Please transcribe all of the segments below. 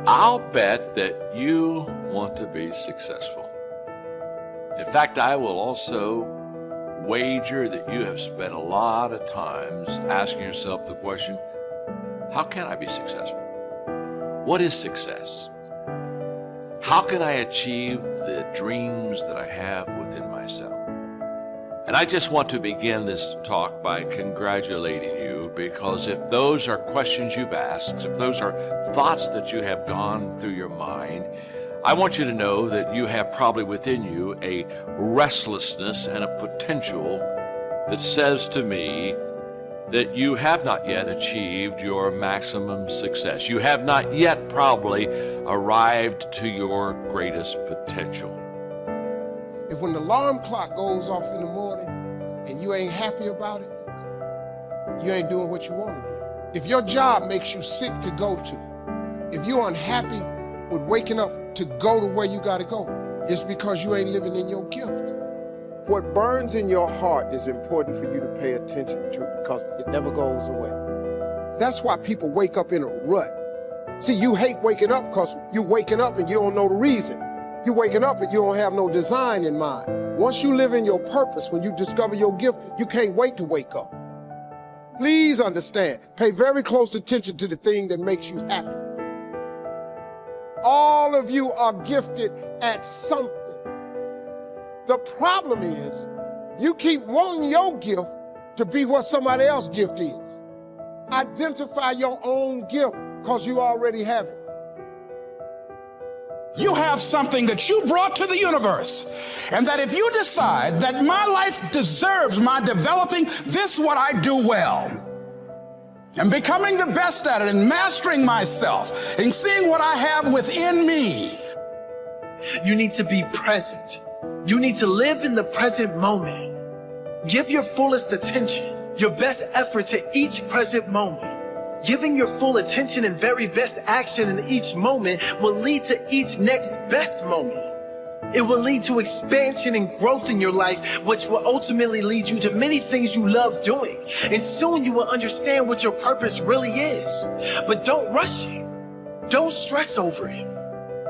I'll bet that you want to be successful. In fact, I will also wager that you have spent a lot of times asking yourself the question, how can I be successful? What is success? How can I achieve the dreams that I have within myself? And I just want to begin this talk by congratulating you, because if those are questions you've asked, if those are thoughts that you have gone through your mind, I want you to know that you have probably within you a restlessness and a potential that says to me that you have not yet achieved your maximum success. You have not yet probably arrived to your greatest potential. If when the alarm clock goes off in the morning and you ain't happy about it, you ain't doing what you want to do. If your job makes you sick to go to, if you're unhappy with waking up to go to where you got to go, it's because you ain't living in your gift. What burns in your heart is important for you to pay attention to, because it never goes away. That's why people wake up in a rut. See, you hate waking up because you're waking up and you don't know the reason. You're waking up and you don't have no design in mind. Once you live in your purpose, when you discover your gift, you can't wait to wake up. Please understand, pay very close attention to the thing that makes you happy. All of you are gifted at something. The problem is, you keep wanting your gift to be what somebody else's gift is. Identify your own gift, because you already have it. You have something that you brought to the universe, and that if you decide that my life deserves my developing this what I do well, and becoming the best at it, and mastering myself, and seeing what I have within me. You need to be present. You need to live in the present moment. Give your fullest attention, your best effort to each present moment. Giving your full attention and very best action in each moment will lead to each next best moment. It will lead to expansion and growth in your life, which will ultimately lead you to many things you love doing. And soon you will understand what your purpose really is. But don't rush it. Don't stress over it.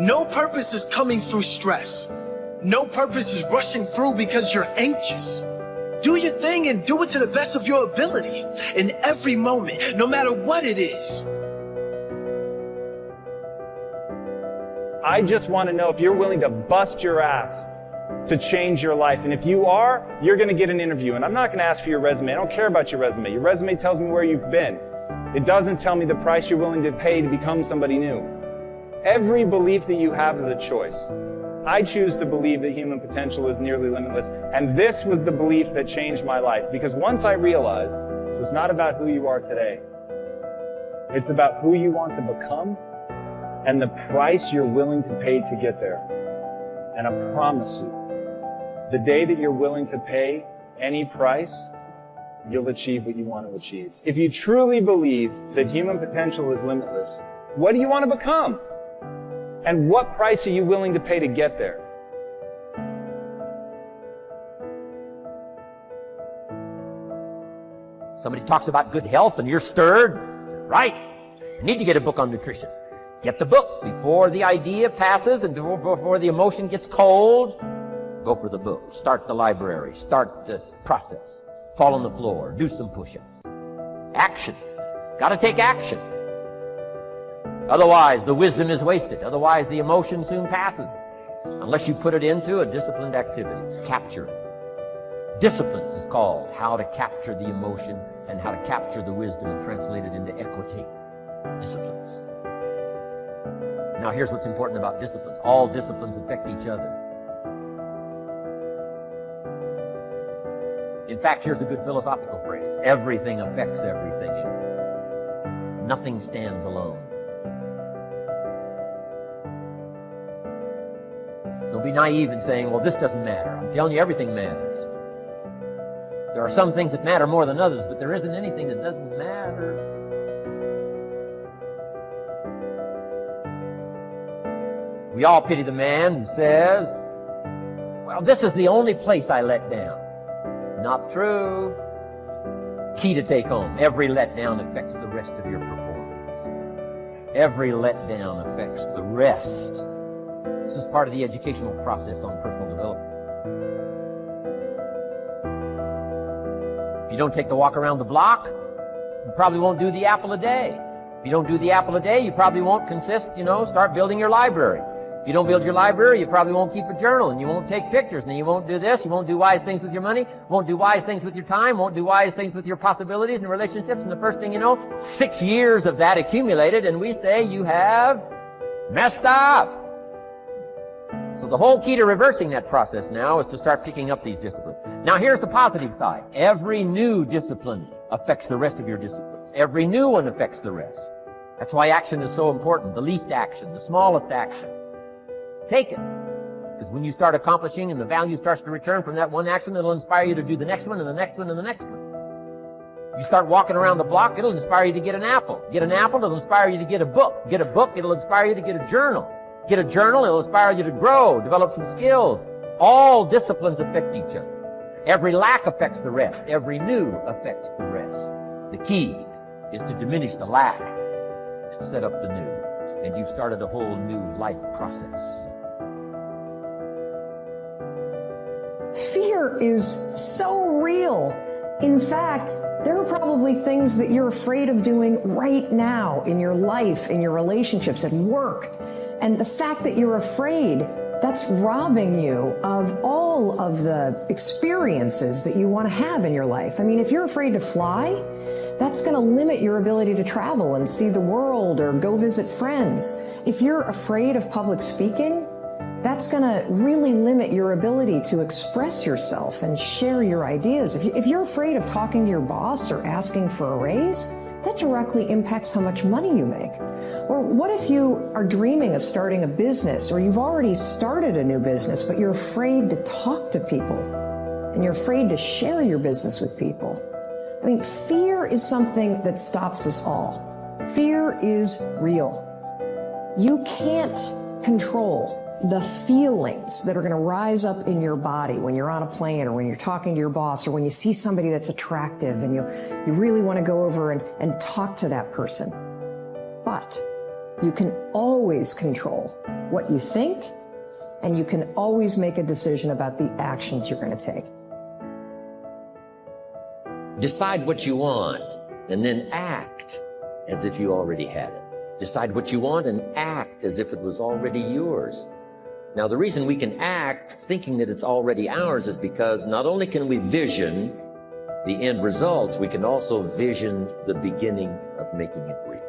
No purpose is coming through stress. No purpose is rushing through because you're anxious. Do your thing and do it to the best of your ability in every moment, no matter what it is. I just want to know if you're willing to bust your ass to change your life. And if you are, you're going to get an interview. And I'm not going to ask for your resume. I don't care about your resume. Your resume tells me where you've been. It doesn't tell me the price you're willing to pay to become somebody new. Every belief that you have is a choice. I choose to believe that human potential is nearly limitless, and this was the belief that changed my life. Because once I realized, so it's not about who you are today, it's about who you want to become and the price you're willing to pay to get there. And I promise you, the day that you're willing to pay any price, you'll achieve what you want to achieve. If you truly believe that human potential is limitless, what do you want to become? And what price are you willing to pay to get there? Somebody talks about good health and you're stirred. Right. You need to get a book on nutrition. Get the book before the idea passes and before the emotion gets cold. Go for the book. Start the library. Start the process. Fall on the floor. Do some push-ups. Action. Got to take action. Otherwise, the wisdom is wasted. Otherwise, the emotion soon passes. Unless you put it into a disciplined activity. Capture it. Disciplines is called how to capture the emotion and how to capture the wisdom and translate it into equity. Disciplines. Now, here's what's important about disciplines. All disciplines affect each other. In fact, here's a good philosophical phrase. Everything affects everything. Nothing stands alone. Don't be naive in saying, well, this doesn't matter. I'm telling you, everything matters. There are some things that matter more than others, but there isn't anything that doesn't matter. We all pity the man who says, well, this is the only place I let down. Not true. Key to take home. Every letdown affects the rest of your performance. Every letdown affects the rest. This is part of the educational process on personal development. If you don't take the walk around the block, you probably won't do the apple a day. If you don't do the apple a day, you probably won't start building your library. If you don't build your library, you probably won't keep a journal, and you won't take pictures, and then you won't do this, you won't do wise things with your money, won't do wise things with your time, won't do wise things with your possibilities and relationships, and the first thing you know, 6 years of that accumulated, and we say you have messed up. So the whole key to reversing that process now is to start picking up these disciplines. Now here's the positive side. Every new discipline affects the rest of your disciplines. Every new one affects the rest. That's why action is so important. The least action, the smallest action. Take it. Because when you start accomplishing and the value starts to return from that one action, it'll inspire you to do the next one and the next one and the next one. You start walking around the block, it'll inspire you to get an apple. Get an apple, it'll inspire you to get a book. Get a book, it'll inspire you to get a journal. Get a journal, it'll inspire you to grow, develop some skills. All disciplines affect each other. Every lack affects the rest. Every new affects the rest. The key is to diminish the lack and set up the new. And you've started a whole new life process. Fear is so real. In fact, there are probably things that you're afraid of doing right now in your life, in your relationships, at work. And the fact that you're afraid, that's robbing you of all of the experiences that you want to have in your life. I mean, if you're afraid to fly, that's going to limit your ability to travel and see the world or go visit friends. If you're afraid of public speaking, that's going to really limit your ability to express yourself and share your ideas. If you're afraid of talking to your boss or asking for a raise, that directly impacts how much money you make. Or what if you are dreaming of starting a business, or you've already started a new business, but you're afraid to talk to people, and you're afraid to share your business with people? I mean, fear is something that stops us all. Fear is real. You can't control the feelings that are going to rise up in your body when you're on a plane, or when you're talking to your boss, or when you see somebody that's attractive and you really want to go over and talk to that person. But you can always control what you think, and you can always make a decision about the actions you're going to take. Decide what you want and then act as if you already had it. Decide what you want and act as if it was already yours. Now, the reason we can act thinking that it's already ours is because not only can we vision the end results, we can also vision the beginning of making it real.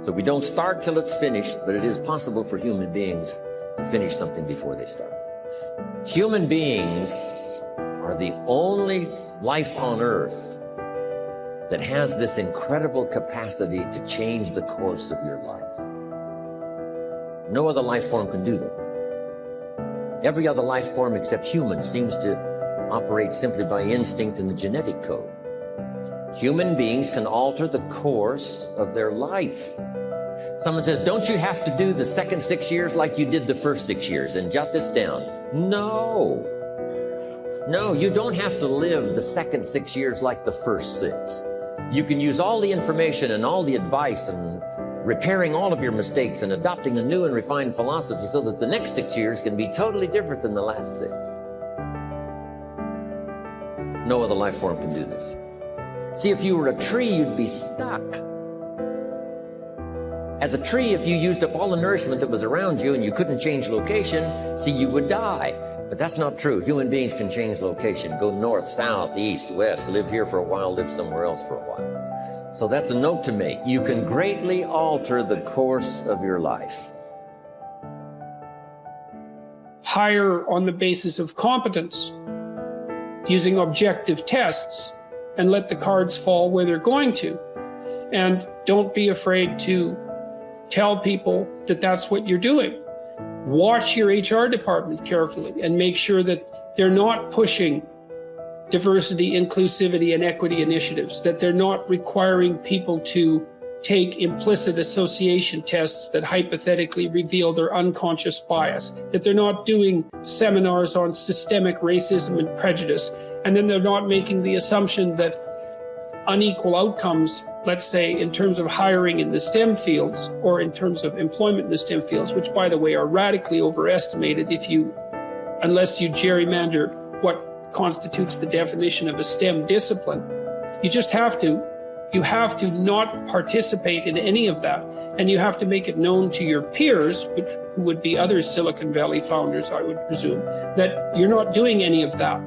So we don't start till it's finished, but it is possible for human beings to finish something before they start. Human beings are the only life on earth that has this incredible capacity to change the course of your life. No other life form can do that. Every other life form except humans seems to operate simply by instinct and the genetic code. Human beings can alter the course of their life. Someone says, don't you have to do the second 6 years like you did the first 6 years? And jot this down. No. No, you don't have to live the second 6 years like the first 6. You can use all the information and all the advice and repairing all of your mistakes and adopting a new and refined philosophy so that the next 6 years can be totally different than the last 6. No other life form can do this. See, if you were a tree, you'd be stuck. As a tree, if you used up all the nourishment that was around you and you couldn't change location, see, you would die. But that's not true. Human beings can change location, go north, south, east, west, live here for a while, live somewhere else for a while. So that's a note to make. You can greatly alter the course of your life. Hire on the basis of competence, using objective tests, and let the cards fall where they're going to. And don't be afraid to tell people that that's what you're doing. Watch your HR department carefully and make sure that they're not pushing diversity, inclusivity, and equity initiatives, that they're not requiring people to take implicit association tests that hypothetically reveal their unconscious bias, that they're not doing seminars on systemic racism and prejudice, and then they're not making the assumption that unequal outcomes let's say, in terms of hiring in the STEM fields, or in terms of employment in the STEM fields, which, by the way, are radically overestimated unless you gerrymander what constitutes the definition of a STEM discipline. You have to not participate in any of that. And you have to make it known to your peers, who would be other Silicon Valley founders, I would presume, that you're not doing any of that.